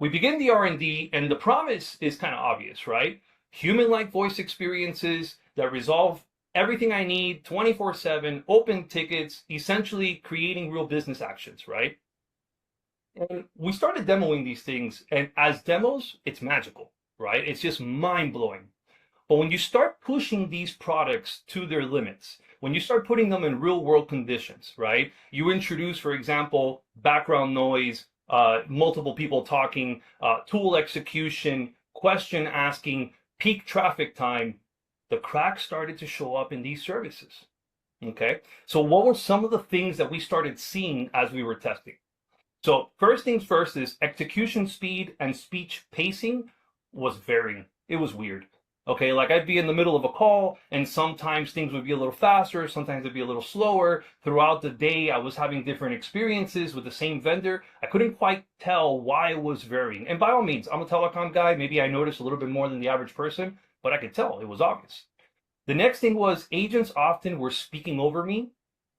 we begin the R&D, and the promise is kind of obvious, right? Human-like voice experiences that resolve everything I need 24/7, open tickets, essentially creating real business actions, right? And we started demoing these things, and as demos, it's magical, right? It's just mind-blowing. But when you start pushing these products to their limits, when you start putting them in real world conditions, right? You introduce, for example, background noise, multiple people talking, tool execution, question asking, peak traffic time, the cracks started to show up in these services. Okay. So what were some of the things that we started seeing as we were testing? So first things first is execution speed and speech pacing was varying. It was weird. Okay, like I'd be in the middle of a call and sometimes things would be a little faster, sometimes it'd be a little slower. Throughout the day, I was having different experiences with the same vendor. I couldn't quite tell why it was varying. And by all means, I'm a telecom guy. Maybe I noticed a little bit more than the average person, but I could tell it was obvious. The next thing was agents often were speaking over me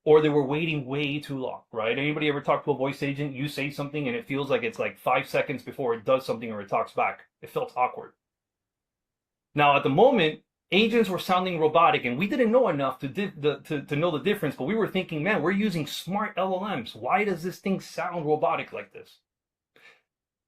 or they were waiting way too long, right? Anybody ever talk to a voice agent? You say something and it feels like it's like 5 seconds before it does something or it talks back. It felt awkward. Now, at the moment, agents were sounding robotic, and we didn't know enough to know the difference, but we were thinking, man, we're using smart LLMs. Why does this thing sound robotic like this?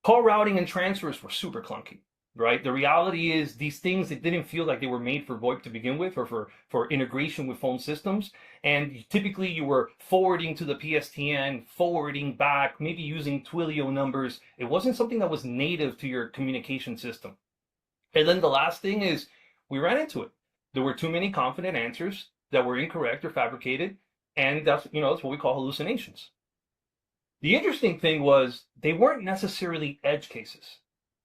Call routing and transfers were super clunky, right? The reality is these things, it didn't feel like they were made for VoIP to begin with or for integration with phone systems. And typically you were forwarding to the PSTN, forwarding back, maybe using Twilio numbers. It wasn't something that was native to your communication system. And then the last thing is we ran into it. There were too many confident answers that were incorrect or fabricated, and that's what we call hallucinations. The interesting thing was they weren't necessarily edge cases.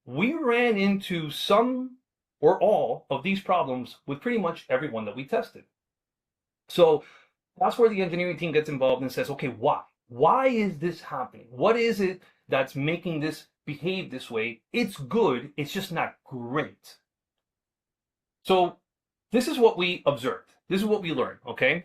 We ran into some or all of these problems with pretty much everyone that we tested. So that's where the engineering team gets involved and says, okay, why? Why is this happening? What is it that's making this behave this way? It's good, it's just not great. So this is what we observed. This is what we learned, okay?